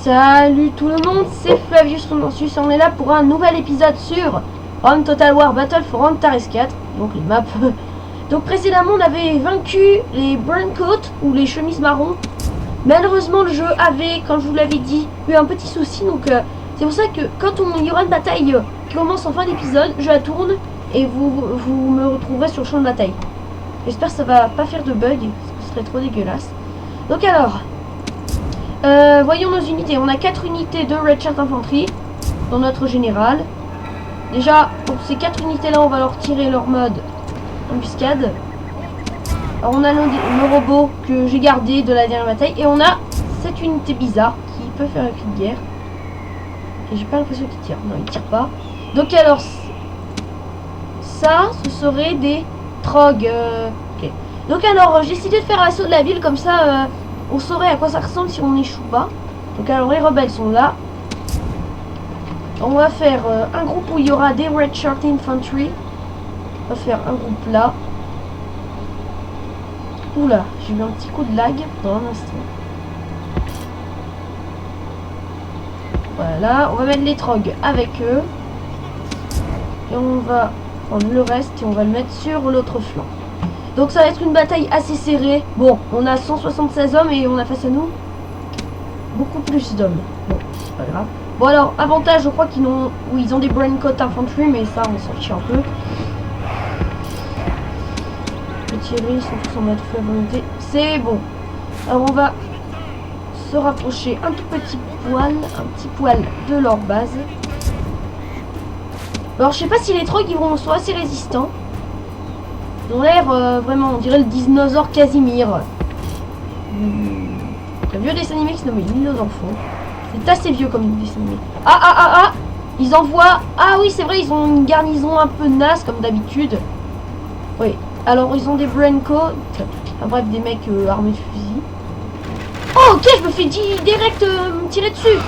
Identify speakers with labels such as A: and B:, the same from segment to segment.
A: Salut tout le monde, c'est Flavius Romansus, on est là pour un nouvel épisode sur Rome Total War Battle for Antares 4, donc les maps. Donc précédemment on avait vaincu les Browncoat ou les chemises marron. Malheureusement le jeu avait, comme je vous l'avais dit, eu un petit souci, donc c'est pour ça que quand il y aura une bataille qui commence en fin d'épisode, je la tourne et vous me retrouverez sur le champ de bataille. J'espère que ça va pas faire de bug, ce serait trop dégueulasse. Donc alors... voyons nos unités. On a 4 unités de Red Shirt Infantry dans notre général. Déjà, pour ces 4 unités-là, on va leur tirer leur mode embuscade. Alors, on a nos robots que j'ai gardés de la dernière bataille. Et on a cette unité bizarre qui peut faire un cri de guerre. Et j'ai pas l'impression qu'il tire. Non, il tire pas. Donc, alors, ça, ce serait des trogs. Ok. Donc, alors, j'ai décidé de faire l'assaut de la ville comme ça. On saurait à quoi ça ressemble si on échoue pas. Donc alors les rebelles sont là. On va faire un groupe où il y aura des Red Shirt Infantry. On va faire un groupe là. Oula, j'ai eu un petit coup de lag dans un instant. Voilà, on va mettre les trogs avec eux. Et on va prendre le reste et on va le mettre sur l'autre flanc. Donc ça va être une bataille assez serrée. Bon, on a 176 hommes et on a face à nous beaucoup plus d'hommes. Bon, c'est pas grave. Bon alors, avantage, je crois qu'ils ont... Oui, ils ont des Browncoat Infantry, mais ça, on s'en fiche un peu. Les Thierry, ils sont tous en mode feu volonté. C'est bon. Alors on va se rapprocher un petit poil de leur base. Alors je sais pas si les trogs ils sont assez résistants. Ils ont l'air vraiment, on dirait le dinosaure Casimir. Un vieux dessin animé qui se nomme L'île aux enfants. C'est assez vieux comme dessin animé. Ah ils envoient... Ah oui c'est vrai, ils ont une garnison un peu naze comme d'habitude. Oui, alors ils ont des Browncoat. Enfin bref, des mecs armés de fusils. Oh ok, je me fais direct me tirer dessus.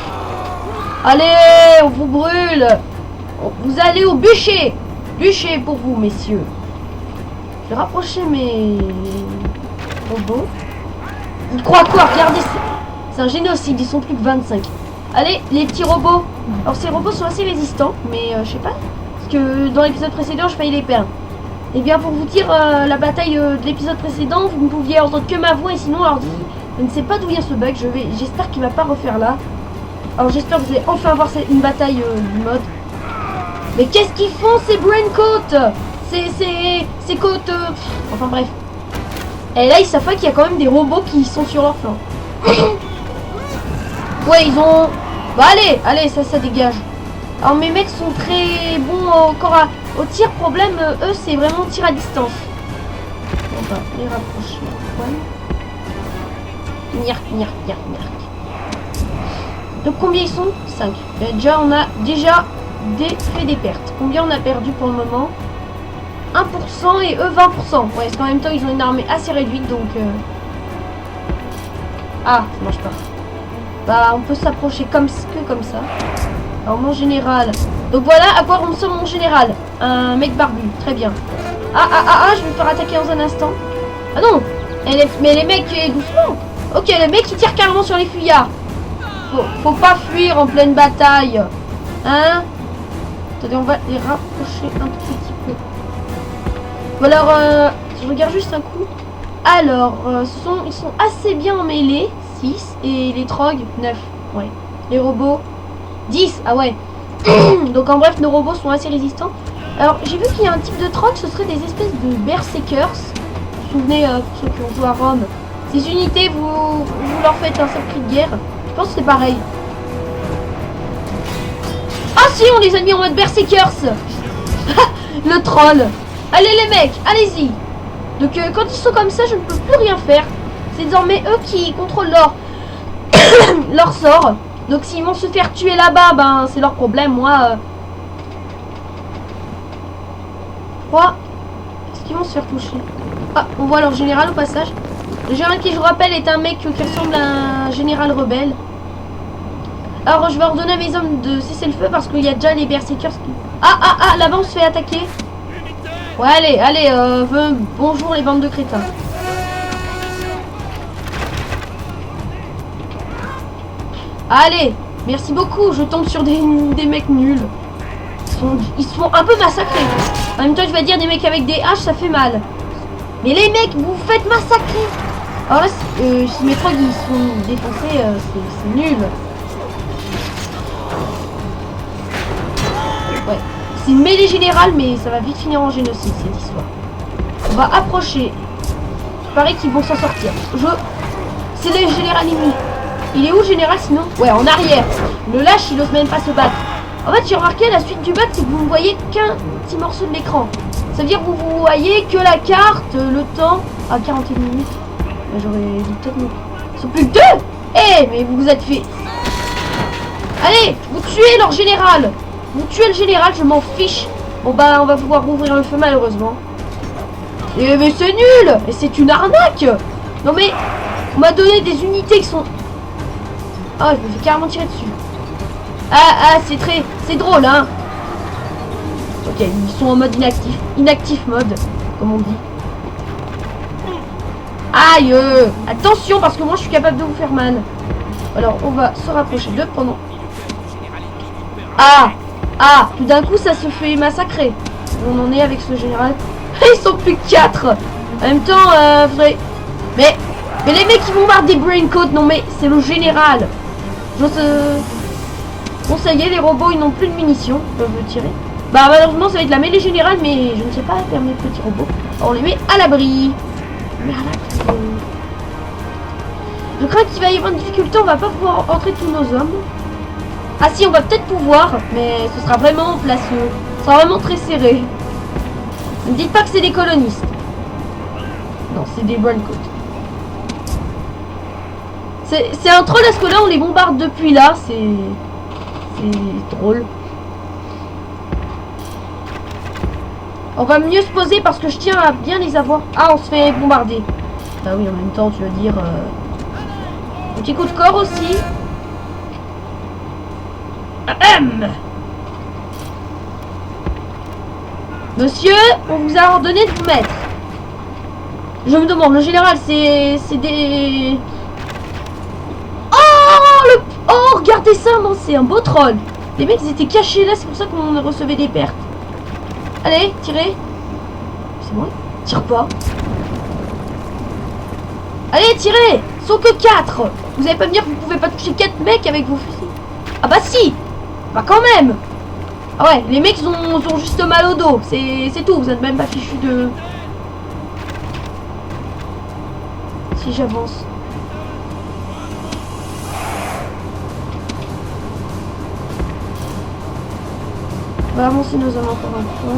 A: Allez, on vous brûle. Vous allez au bûcher. Bûcher pour vous messieurs. Je vais rapprocher mes robots. Ils croient quoi? Regardez, c'est un génocide, ils sont plus que 25. Allez, les petits robots. Alors ces robots sont assez résistants, mais je sais pas. Parce que dans l'épisode précédent, je failli les perdre. Et bien pour vous dire, la bataille de l'épisode précédent, vous ne pouviez entendre que ma voix et sinon, alors je ne sais pas d'où vient ce bug. J'espère qu'il va pas refaire là. Alors j'espère que vous allez enfin voir une bataille du mode. Mais qu'est-ce qu'ils font ces Browncoat? C'est côtes... Enfin bref. Et là ils savent pas qu'il y a quand même des robots qui sont sur leur flanc. Ouais ils ont... Bah allez ça dégage. Alors mes mecs sont très bons encore au tir. Problème eux c'est vraiment tir à distance. On va les rapprocher. Ouais. Donc combien ils sont? 5. Déjà on a fait des pertes. Combien on a perdu pour le moment? 1% et eux 20%. Ouais, parce qu'en même temps ils ont une armée assez réduite donc Ah, ça marche pas. Bah on peut s'approcher comme ça. Alors mon général. Donc voilà à quoi ressemble mon général. Un mec barbu, très bien. Je vais me faire attaquer dans un instant. Ah non. Mais les mecs doucement. Ok, les mecs qui tirent carrément sur les fuyards. Faut pas fuir en pleine bataille. Hein? Attendez, on va les rapprocher un petit peu. Bon alors, je regarde juste un coup. Alors, ils sont assez bien en mêlée, 6. Et les trogs, 9. Ouais. Les robots, 10. Ah ouais. Donc en bref, nos robots sont assez résistants. Alors, j'ai vu qu'il y a un type de trog, ce serait des espèces de berserkers. Vous vous souvenez, pour ceux qui ont joué à Rome. Ces unités, vous leur faites un seul cri de guerre. Je pense que c'est pareil. Ah si, on les a mis en mode berserkers. Le troll. Allez les mecs, allez-y. Donc quand ils sont comme ça, je ne peux plus rien faire. C'est désormais eux qui contrôlent leur sort. Donc s'ils vont se faire tuer là-bas, ben c'est leur problème. Moi, est-ce qu'ils vont se faire toucher? Ah, on voit leur général au passage. Le général qui, je rappelle, est un mec qui ressemble à un général rebelle. Alors je vais ordonner à mes hommes de cesser le feu parce qu'il y a déjà les berserkers qui... Ah, là-bas on se fait attaquer. Ouais allez, bonjour les bandes de crétins. Allez, merci beaucoup, je tombe sur des mecs nuls. Ils se font un peu massacrer. En même temps, je vais dire des mecs avec des haches, ça fait mal. Mais les mecs, vous faites massacrer. Alors là, si mes trogs ils sont défoncés, c'est nul. Ouais, c'est une mêlée générale, mais ça va vite finir en génocide cette histoire. On va approcher. Il paraît qu'ils vont s'en sortir. C'est le général ennemi. Il est où, général, sinon? Ouais, en arrière. Le lâche, il ose même pas se battre. En fait, j'ai remarqué, la suite du bac, c'est que vous ne voyez qu'un petit morceau de l'écran. Ça veut dire que vous voyez que la carte, le temps... à 41 minutes. Bah, j'aurais dit peut-être non. Ils sont plus que 2. Eh, mais vous vous êtes fait... Allez, vous tuez leur général. Vous tuez le général, je m'en fiche. Bon, bah, on va pouvoir rouvrir le feu, malheureusement. Mais c'est nul. Et c'est une arnaque. Non, mais... on m'a donné des unités qui sont... Ah, je me fais carrément tirer dessus. Ah, c'est drôle, hein. Ok, ils sont en mode inactif. Inactif mode, comme on dit. Aïe. Attention, parce que moi, je suis capable de vous faire mal. Alors, on va se rapprocher d'eux pendant... Ah, tout d'un coup, ça se fait massacrer. On en est avec ce général. Ils sont plus que 4. En même temps, faudrait... Mais les mecs qui bombardent des braincoats, non mais c'est le général. Bon, ça y est, les robots, ils n'ont plus de munitions. Ils peuvent tirer. Bah, malheureusement, ça va être la mêlée générale, mais je ne sais pas faire mes petits robots. Alors, on les met à l'abri. Je crains qu'il va y avoir une difficulté. On va pas pouvoir entrer tous nos hommes. Ah si, on va peut-être pouvoir, mais ce sera vraiment placieux. Ce sera vraiment très serré. Ne me dites pas que c'est des colonistes. Non, c'est des braincoats. C'est un troll, parce que là, on les bombarde depuis là. C'est drôle. On va mieux se poser parce que je tiens à bien les avoir. Ah, on se fait bombarder. Ah oui, en même temps, tu veux dire... Petit coup de corps aussi. Monsieur, on vous a ordonné de vous mettre. Je me demande, le général, c'est des... Oh, regardez ça, non, c'est un beau troll. Les mecs, ils étaient cachés là, c'est pour ça qu'on recevait des pertes. Allez, tirez. C'est bon, tire pas. Allez, tirez. Ils sont que 4. Vous allez pas me dire que vous pouvez pas toucher 4 mecs avec vos fusils. Ah bah si. Bah quand même. Ah ouais, les mecs ils ont juste mal au dos. C'est tout, vous êtes même pas fichu de... Si j'avance. On va avancer nos hommes encore un peu.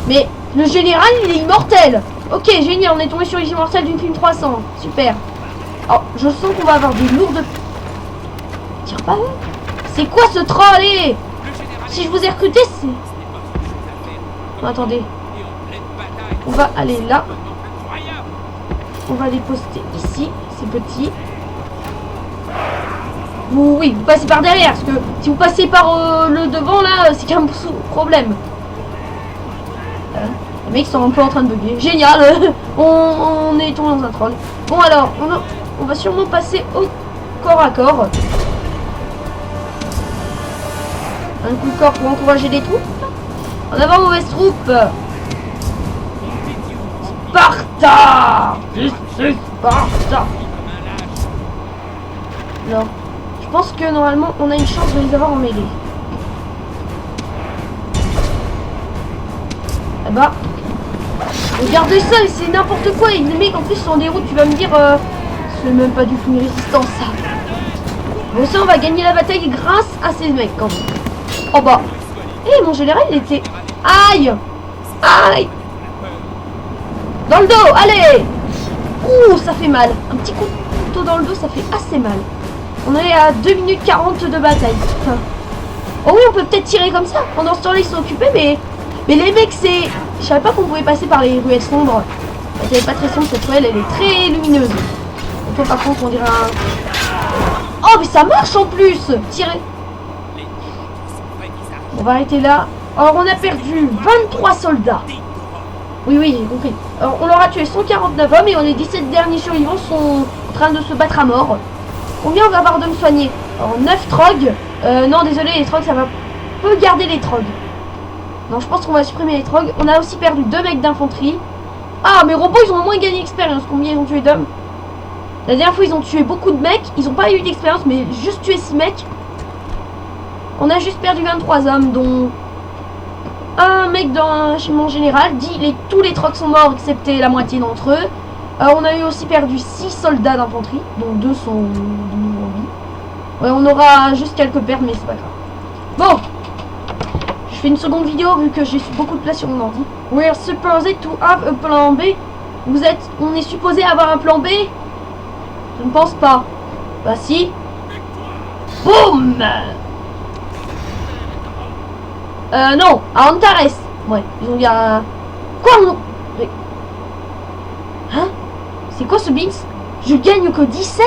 A: Mais le général il est immortel. Ok, génial, on est tombé sur les immortels d'une film 300. Super. Oh, je sens qu'on va avoir des lourdes... Tire pas. C'est quoi ce troll? Si je vous ai recruté, c'est... Oh, attendez. On va aller là. On va les poster ici. C'est petit. Oui, vous passez par derrière. Parce que si vous passez par le devant, là, c'est qu'un problème. Les mecs sont un peu en train de bugger. Génial. On est tombé dans un troll. Bon, alors, on va sûrement passer au corps à corps. Un coup de corps pour encourager les troupes. En avant, mauvaise troupe. Sparta. C'est Sparta. Non. Je pense que normalement, on a une chance de les avoir en mêlée. Ah bah. Regardez ça, c'est n'importe quoi. Les mecs en plus sont en déroute. Tu vas me dire, c'est même pas du tout une résistance ça. Bon, ça, on va gagner la bataille grâce à ces mecs quand même. Oh bah. Eh, mon général, il était... Aïe. Aïe. Dans le dos, allez. Ouh, ça fait mal. Un petit coup de couteau dans le dos, ça fait assez mal. On est à 2 minutes 40 de bataille. Enfin... Oh oui, on peut peut-être tirer comme ça. Pendant ce temps-là, ils sont occupés, mais les mecs, c'est... Je savais pas qu'on pouvait passer par les ruelles sombres. Elle n'est pas très sombre, cette ruelle, elle est très lumineuse. Donc toi, par contre, on dirait un... Oh, mais ça marche en plus. Tirez. On va arrêter là. Alors, on a perdu 23 soldats. Oui, j'ai compris. Alors, on leur a tué 149 hommes et on est 17 derniers survivants sont en train de se battre à mort. Combien on va avoir de me soigner? Alors 9 trogs. Non désolé, les trogs ça va peu garder les trogs. Non, je pense qu'on va supprimer les trogs. On a aussi perdu 2 mecs d'infanterie. Ah, mes robots ils ont au moins gagné d'expérience. Combien ils ont tué d'hommes? La dernière fois ils ont tué beaucoup de mecs. Ils ont pas eu d'expérience mais juste tué 6 mecs. On a juste perdu 23 hommes dont un mec dans un régiment général. Tous les trogs sont morts excepté la moitié d'entre eux. On a eu aussi perdu 6 soldats d'infanterie, dont 2 sont de nouveau en vie. Ouais, on aura juste quelques pertes, mais c'est pas grave. Bon, je fais une seconde vidéo vu que j'ai beaucoup de place sur mon ordi. We're supposed to have a plan B. On est supposé avoir un plan B? Je ne pense pas. Bah si. Boum. Non, à Antares. Ouais, ils ont bien... Quoi on... Hein? C'est quoi ce Beans? Je gagne que 17?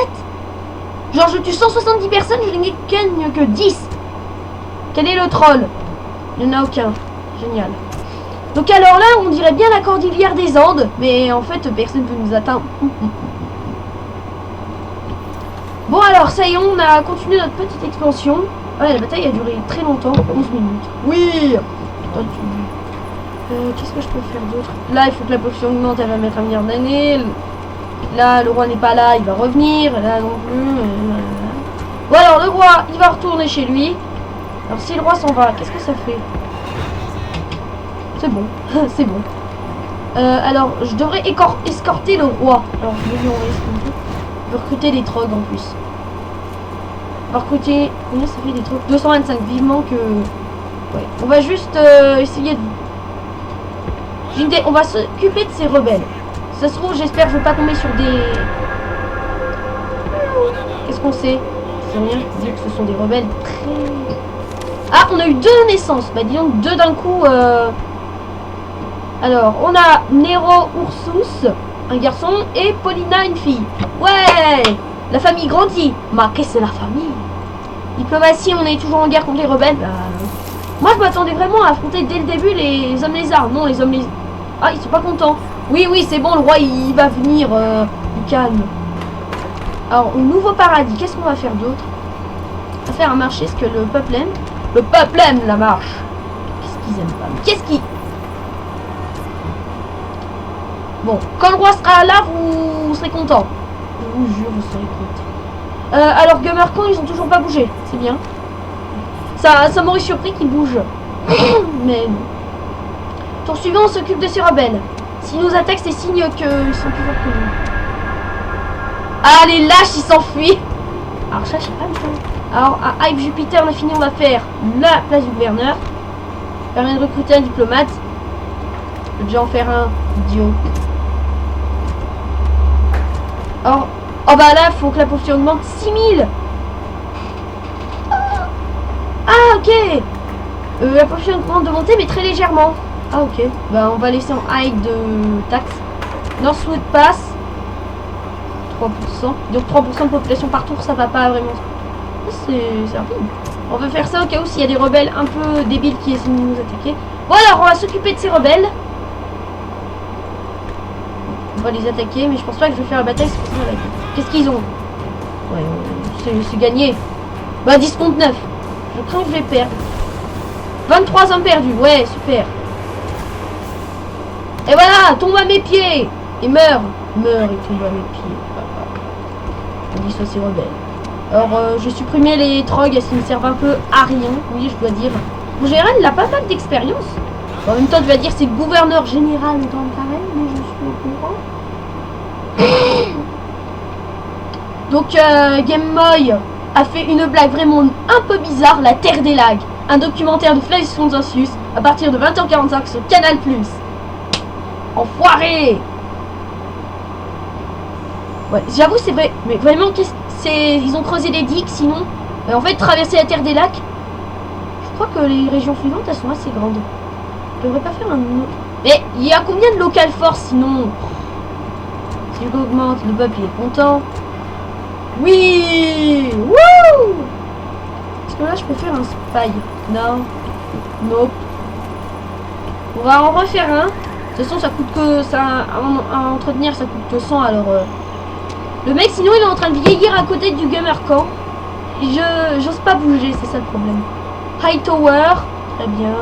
A: Genre je tue 170 personnes, je ne gagne que 10. Quel est le troll? Il n'y en a aucun. Génial. Donc alors là, on dirait bien la cordillère des Andes, mais en fait, personne ne peut nous atteindre. Bon alors, ça y est, on a continué notre petite expansion. Ouais, la bataille a duré très longtemps, 11 minutes. Oui. Qu'est-ce que je peux faire d'autre? Là, il faut que la population augmente, elle va mettre un milliard d'années. Là, le roi n'est pas là, il va revenir. Là non plus. Bon alors, le roi, il va retourner chez lui. Alors, si le roi s'en va, qu'est-ce que ça fait? C'est bon, c'est bon. Alors, je devrais escorter le roi. Alors, je vais lui envoyer ce qu'on peut. Je vais recruter des trogs en plus. On va recruter... Combien ça fait des trogs? 225, vivement que... Ouais, on va juste essayer de... J'ai une idée, on va s'occuper de ces rebelles. Si ça se trouve, j'espère que je vais pas tomber sur des... Qu'est-ce qu'on sait? C'est rien, je peux dire que ce sont des rebelles très... Ah, on a eu 2 naissances. Bah dis donc, 2 d'un coup. Alors, on a Nero Ursus, un garçon, et Paulina, une fille. Ouais, la famille grandit. Marqué, c'est la famille. Diplomatie, on est toujours en guerre contre les rebelles. Moi, je m'attendais vraiment à affronter dès le début les hommes lézards. Non, les hommes lézards. Ah, ils sont pas contents. Oui, oui, c'est bon, le roi, il va venir. Du calme. Alors, nouveau paradis. Qu'est-ce qu'on va faire d'autre? On va faire un marché, ce que le peuple aime. Le peuple aime la marche. Qu'est-ce qu'ils aiment pas? Qu'est-ce qui... Bon, quand le roi sera là, vous serez content. Je vous jure, vous serez content. Alors, Gamercon, ils ont toujours pas bougé. C'est bien. Ça m'aurait surpris qu'ils bougent. Mais non. Tour suivant, on s'occupe de ces rebelles. S'ils nous attaquent, c'est signe qu'ils sont plus forts que nous. Ah, les lâches, ils s'enfuient. Alors, ça, je sais pas le temps. Alors, à Hype Jupiter, on a fini, on va faire la place du gouverneur. Permet de recruter un diplomate. Je vais déjà en faire un idiot. Alors, oh bah là, il faut que la population augmente 6000. Ah, ok. La population augmente de monter, mais très légèrement. Ah, ok. Bah, on va laisser en high de taxe. Northwood Pass. 3%. Donc 3% de population par tour, ça va pas vraiment. C'est rapide. On va faire ça au cas où s'il y a des rebelles un peu débiles qui essaient de nous attaquer. Bon alors, on va s'occuper de ces rebelles. On va les attaquer, mais je pense pas que je vais faire la bataille. Qu'est-ce qu'ils ont? Ouais, c'est gagné. Bah 10 contre 9. Je crains que je vais perdre. 23 hommes perdus. Ouais, super. Et voilà, tombe à mes pieds. Et meurt. Meurt et tombe à mes pieds. On dit ça, c'est rebelle. Alors, je vais supprimer les trogs, elles me servent un peu à rien. Oui, je dois dire. En général, il a pas mal d'expérience. En même temps, tu vas dire c'est le gouverneur général de pareil, mais je suis au courant. Donc, Game Boy a fait une blague vraiment un peu bizarre, La Terre des Lags. Un documentaire de Flavius Consensus à partir de 20h45 sur Canal+. Enfoiré! Ouais, j'avoue, c'est vrai. Mais vraiment, ils ont creusé des digues, sinon... en fait, traverser la Terre des Lacs... Je crois que les régions suivantes, elles sont assez grandes. Je devrais pas faire un... Mais il y a combien de local force, sinon? Si je l'augmente, le peuple, il est content. Oui! Wouh! Est-ce que là, je peux faire un spy? Non. Nope. On va en refaire un. De toute façon, ça coûte que... ça à entretenir, ça coûte que 100, alors... Le mec, sinon, il est en train de vieillir à côté du gamer camp. Et j'ose pas bouger, c'est ça le problème. High Tower, très bien.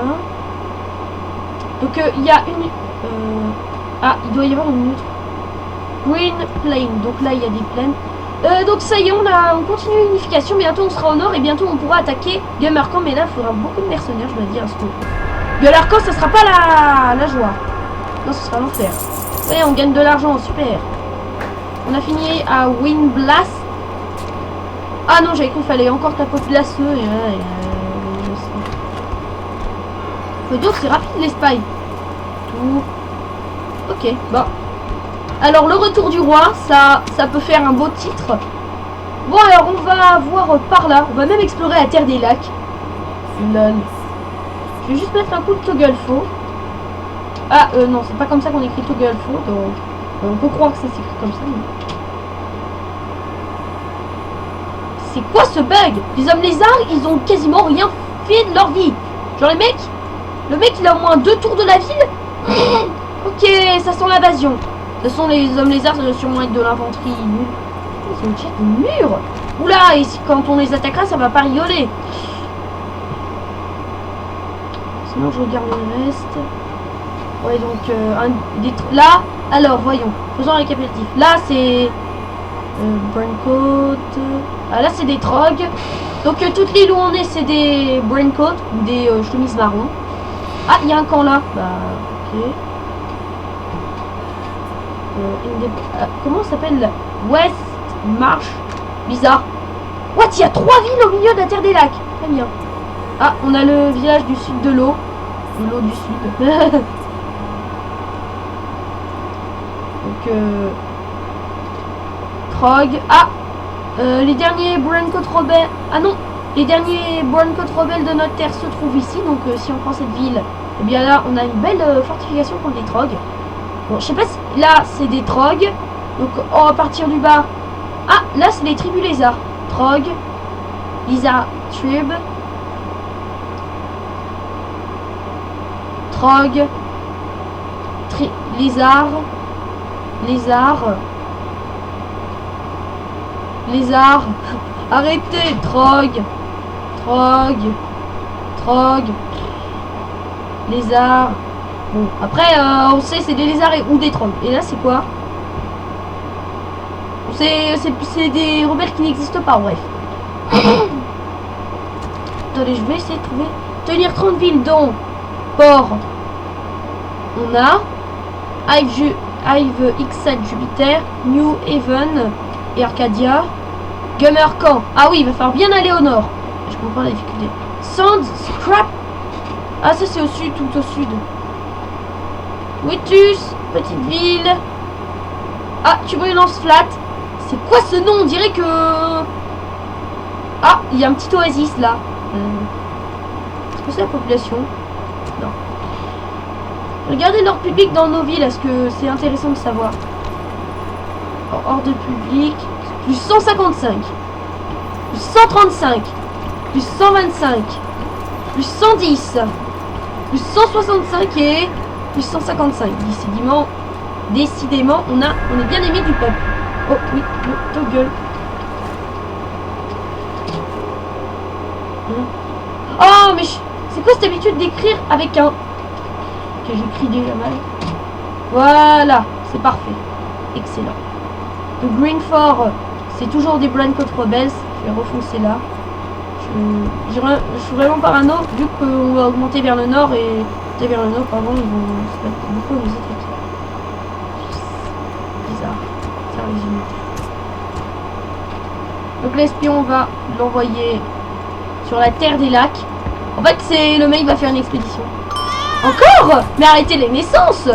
A: Donc, il y a une... Ah, il doit y avoir une autre. Green Plain, donc là, il y a des plaines. Donc ça y est, on continue l'unification. Bientôt, on sera au nord et bientôt, on pourra attaquer gamer camp. Mais là, il faudra beaucoup de mercenaires, je dois dire. Parce que gamer camp, ça sera pas la joie. Non, ce sera l'enfer. Ouais, on gagne de l'argent, super. On a fini à Wind Blast. Ah non, j'avais cru qu'il fallait encore taper de la feu. Faut dire que c'est rapide les spies. Tout. Ok, bon. Alors le retour du roi, ça peut faire un beau titre. Bon alors on va voir par là. On va même explorer la terre des lacs. Lol. Je vais juste mettre un coup de toggle faux. Ah non, c'est pas comme ça qu'on écrit toggle faux. Donc on peut croire que ça s'écrit comme ça. Mais... c'est quoi ce bug? Les hommes lézards, ils ont quasiment rien fait de leur vie. Genre le mec il a au moins 2 tours de la ville. Ok, ça sent l'invasion. Ce sont les hommes lézards, ça doit sûrement être de l'infanterie nulle. Ils ont déjà des murs. Oula, et quand on les attaquera, ça va pas rigoler. Sinon je regarde le reste. Ouais, donc là, alors voyons, faisons un récapitulatif. Là c'est Braincoat. Ah, là c'est des trogs. Donc toute l'île où on est, c'est des Braincoat ou des chemises marron. Ah, il y a un camp là. Bah ok. Comment ça s'appelle? West Marsh. Bizarre. What? Il y a 3 villes au milieu de la terre des lacs. Très bien. Ah, on a le village du sud de l'eau. De l'eau du sud. Donc Trog. Ah, les derniers Braincoat rebelles. Ah non, les derniers Braincoat rebelles de notre terre se trouvent ici. Donc si on prend cette ville, eh bien là on a une belle fortification contre les Trogs. Bon, je sais pas si là c'est des Trogs. Donc on va partir du bas. Ah, là c'est les tribus lézards. Trog, Lizard Tribe, Trog, Lézard, Lézard. Arrêtez, Trog, Lézard. Bon, après, on sait c'est des lézards ou des trogs. Et là, c'est quoi? C'est des rebelles qui n'existent pas, bref. Attendez, je vais essayer de trouver. Tenir 30 villes, dont Port. On a Hive X7 Jupiter, New Haven et Arcadia. Gamer Camp. Ah oui, il va falloir bien aller au nord. Je comprends la difficulté. Sands, Scrap. Ah, ça c'est au sud, tout au sud. Witus, petite ville. Ah, turbulence flat. C'est quoi ce nom? On dirait que... Ah, il y a un petit oasis là. Est-ce que c'est la population? Non. Regardez l'ordre public dans nos villes. Est-ce que c'est intéressant de savoir? Ordre public. Plus 155. Plus 135. Plus 125. Plus 110. Plus 165 et... plus 155. Décidément, on est bien aimé du peuple. Oh oui, le toggle. Oh mais c'est quoi cette habitude d'écrire avec un... que j'écris déjà mal. Voilà, c'est parfait. Excellent. Le Green Fort, c'est toujours des Braincoat rebelles. Je vais refoncer là. Je suis vraiment parano vu qu'on va augmenter vers le nord et vers le nord, pardon, ils vont se mettre beaucoup à nous attaquer. Bizarre. Ça résume. Donc l'espion, on va l'envoyer sur la terre des lacs. En fait, c'est le mec va faire une expédition. Encore? Mais arrêtez les naissances!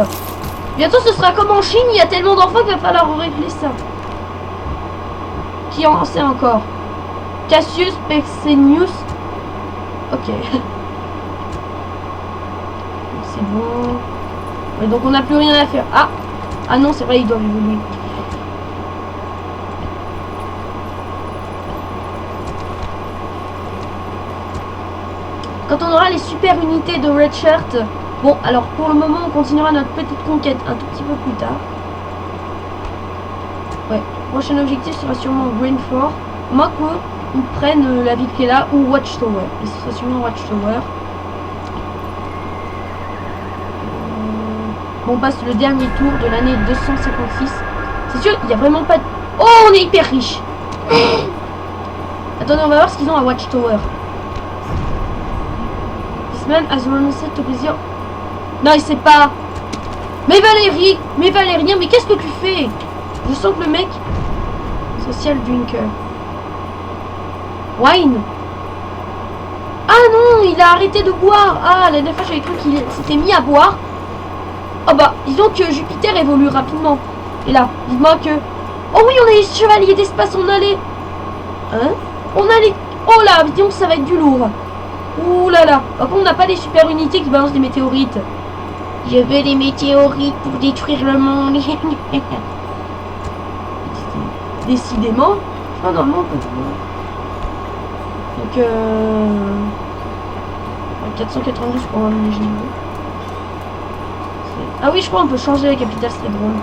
A: Bientôt, ce sera comme en Chine, il y a tellement d'enfants qu'il va falloir régler ça. Qui en sait encore? Cassius Pexenius. Ok. C'est bon. Ouais, donc on n'a plus rien à faire. Ah! Ah non, c'est vrai, ils doivent évoluer. Quand on aura les super unités de Red Shirt. Bon, alors pour le moment, on continuera notre petite conquête un tout petit peu plus tard. Ouais, prochain objectif sera sûrement Greenford. Moi, qu'on prenne la ville qui est là ou Watchtower. Et ce sera sûrement Watchtower. Bon, on passe le dernier tour de l'année 256. C'est sûr, il n'y a vraiment pas de... Oh, on est hyper riche. Attendez, on va voir ce qu'ils ont à Watchtower. This man has renonced to plaisir. Non, il sait pas. Mais Valérie, Valérien, mais qu'est-ce que tu fais? Je sens que le mec... Social drinker. Wine. Ah non, il a arrêté de boire. Ah, la dernière fois, j'avais cru qu'il s'était mis à boire. Oh bah, disons que Jupiter évolue rapidement. Et là, dites-moi que... Oh oui, on a les chevaliers d'espace, on a les... Hein? On a les... Oh là, disons que ça va être du lourd. Ouh là là. Par contre, on n'a pas les super unités qui balancent des météorites. Je veux les météorites pour détruire le monde. Décidément. Ah normalement, on peut... Donc, 492 pour un généraux. Ah oui, je crois qu'on peut changer la capitale, c'est drôle.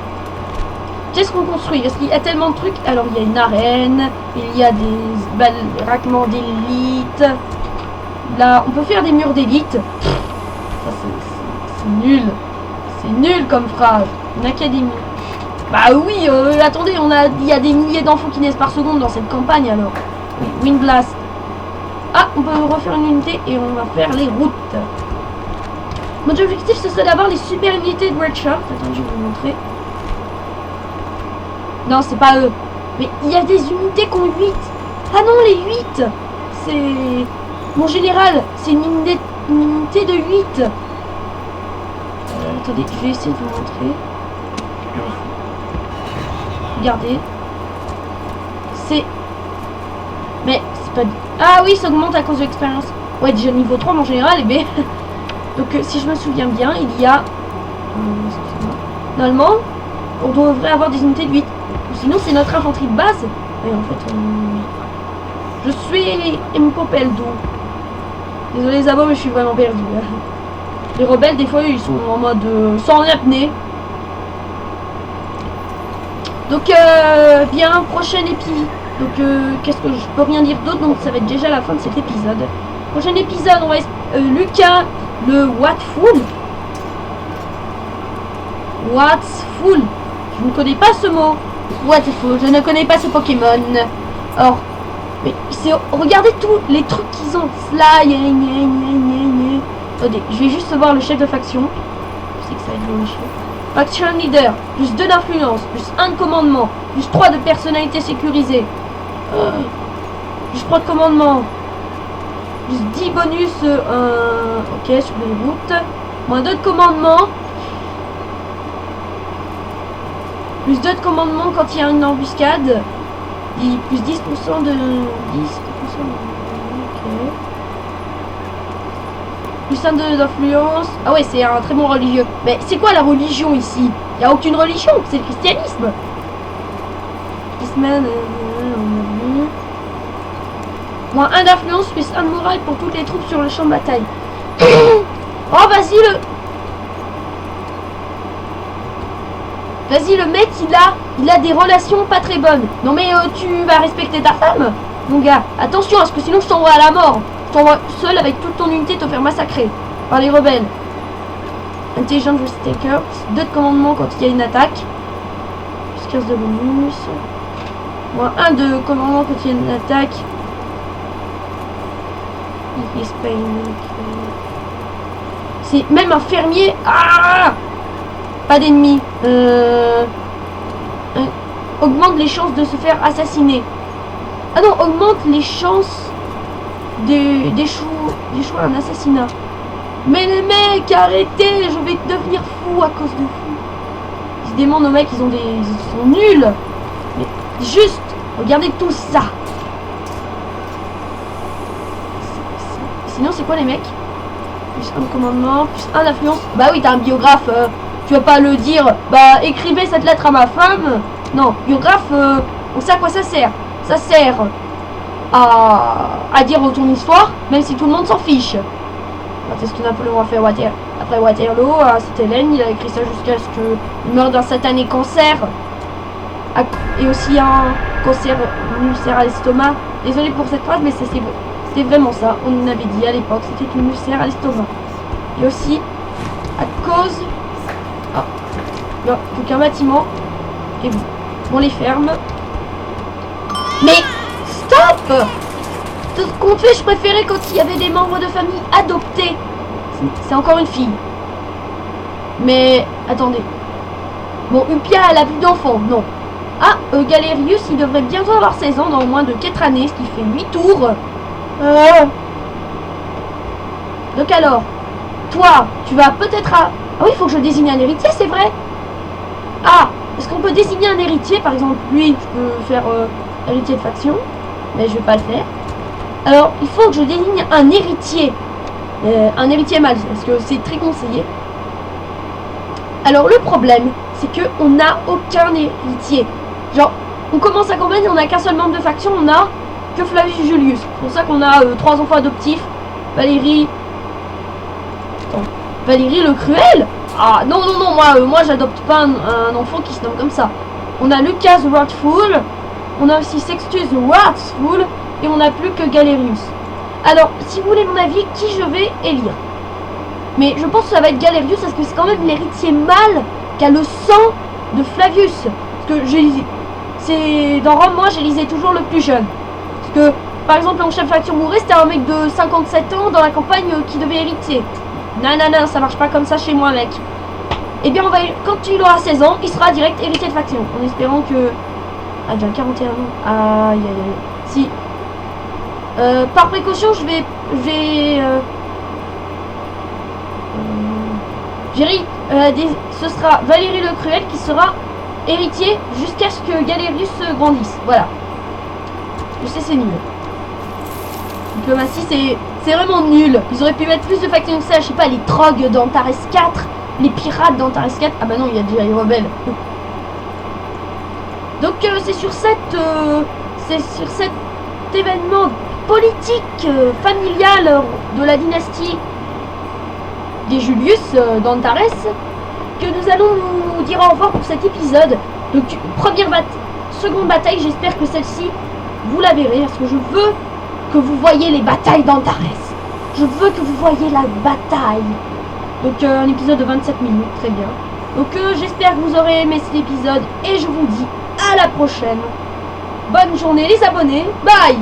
A: Qu'est-ce qu'on construit? Parce qu'il y a tellement de trucs. Alors, il y a une arène, il y a des baraquements d'élite. Là, on peut faire des murs d'élite. Ça, c'est nul. C'est nul comme phrase. Une académie. Bah oui, attendez, il y a des milliers d'enfants qui naissent par seconde dans cette campagne, alors. Oui, Wind Blast. Ah, on peut refaire une unité et on va faire les routes. Mon objectif, ce serait d'avoir les super unités de Red Shark. Attends, je vais vous montrer. Non, c'est pas eux. Mais il y a des unités qui ont 8. Ah non, les 8. C'est... Mon général, c'est une unité de 8. Attendez, je vais essayer de vous montrer. Regardez. C'est... Mais c'est pas... Ah oui, ça augmente à cause de l'expérience. Ouais, déjà niveau 3, mon général, et bien... Donc, si je me souviens bien, il y a... Normalement, on devrait avoir des unités de 8. Sinon, c'est notre infanterie de base. Et en fait, je suis Impopeldo. Désolé, Zabo, mais je suis vraiment perdu. Les rebelles, des fois, ils sont en mode sans apnée. Donc, bien, prochain épisode. Donc, qu'est-ce que je peux rien dire d'autre. Donc, ça va être déjà la fin de cet épisode. Prochain épisode, on va... Lucas, le Whatful. What's full? Je ne connais pas ce mot. Whatful, je ne connais pas ce Pokémon. Or, mais c'est... Regardez tous les trucs qu'ils ont. Sly, attendez, je vais juste voir le chef de faction. Je sais que ça va être long, chier. Faction leader, plus 2 d'influence, plus 1 de commandement, plus 3 de personnalité sécurisée. Plus 3 de commandement. Plus 10 bonus, ok, sur les routes. Moins 2 de commandement. Plus 2 de commandement quand il y a une embuscade. Plus 10% de... 10%. Ok. Plus 1 d'influence. Ah ouais, c'est un très bon religieux. Mais c'est quoi la religion ici? Il n'y a aucune religion, c'est le christianisme. Christman, on a vu. Moins 1 d'influence, plus 1 de morale pour toutes les troupes sur le champ de bataille. Oh, vas-y, Vas-y, le mec, il a des relations pas très bonnes. Non, mais tu vas respecter ta femme, mon gars. Attention, parce que sinon, je t'envoie à la mort. Je t'envoie seul avec toute ton unité te faire massacrer par les rebelles. Intelligent Risk Taker. 2 de commandement quand il y a une attaque. Plus 15 de bonus. Moins 1 de commandement quand il y a une attaque. C'est même un fermier. Ah, pas d'ennemis. Augmente les chances de se faire assassiner. Ah non, augmente les chances d'échouer un assassinat. Mais les mecs, arrêtez, je vais devenir fou à cause de vous. Décidément, nos mecs, ils sont nuls. Mais juste, regardez tout ça. Sinon, c'est quoi les mecs? Plus 1 de commandement, plus 1 d'influence. Bah oui, t'as un biographe. Tu vas pas le dire. Bah, écrivez cette lettre à ma femme. Non, biographe, on sait à quoi ça sert. Ça sert à dire ton histoire, même si tout le monde s'en fiche. C'est ce que Napoléon a fait après Waterloo. À Sainte-Hélène, il a écrit ça jusqu'à ce qu'il meure d'un satané cancer. et aussi un cancer, une ulcère à l'estomac. Désolé pour cette phrase, mais c'était vraiment ça. On avait dit à l'époque, c'était une ulcère à l'estomac. Et aussi, à cause... Ah, non, plus qu'un bâtiment. Et bon, on les ferme. Mais, stop! Tout compte fait, je préférais quand il y avait des membres de famille adoptés. C'est encore une fille. Mais, attendez. Bon, Upia, elle a plus d'enfants, non. Ah, Galerius, il devrait bientôt avoir 16 ans dans moins de 4 années, ce qui fait 8 tours. Donc alors, toi, tu vas peut-être à... Ah oui, il faut que je désigne un héritier, c'est vrai. Ah, est-ce qu'on peut désigner un héritier? Par exemple, lui, je peux faire héritier de faction, mais je vais pas le faire. Alors, il faut que je désigne un héritier mâle, parce que c'est très conseillé. Alors, le problème, c'est que on n'a aucun héritier. Genre, on commence à campagne, on n'a qu'un seul membre de faction, on n'a que Flavius Julius. C'est pour ça qu'on a 3 enfants adoptifs. Valérie... Attends. Valérie le Cruel? Ah, non, non, non, moi j'adopte pas un enfant qui se nomme comme ça. On a Lucas Wrathful, on a aussi Sextus Wrathful, et on n'a plus que Galerius. Alors, si vous voulez mon avis, qui je vais élire? Mais je pense que ça va être Galerius, parce que c'est quand même l'héritier mâle qui a le sang de Flavius. Parce que c'est dans Rome, moi j'élisais toujours le plus jeune. Parce que, par exemple, en chef faction bourré, c'était un mec de 57 ans dans la campagne qui devait hériter. Non, non, non, ça marche pas comme ça chez moi, mec. Eh bien, quand il aura 16 ans, il sera direct héritier de faction. En espérant que... Ah, déjà 41 ans. Aïe, aïe, aïe. Si. Par précaution, ce sera Valérie le Cruel qui sera héritier jusqu'à ce que Galerius grandisse. Voilà. Je sais, c'est nul. Diplomatie, c'est vraiment nul. Ils auraient pu mettre plus de factions que ça. Je sais pas, les trogs dans Antares 4, les pirates dans Antares 4. Ah bah non, il y a déjà les rebelles. Donc c'est sur cet événement politique familial de la dynastie des Julius d'Antares que nous allons nous dire au revoir pour cet épisode. Donc seconde bataille, j'espère que celle-ci vous la verrez, parce que je veux que vous voyez les batailles d'Antares. Je veux que vous voyez la bataille. Donc un épisode de 27 minutes, très bien. Donc j'espère que vous aurez aimé cet épisode et je vous dis à la prochaine. Bonne journée les abonnés, bye.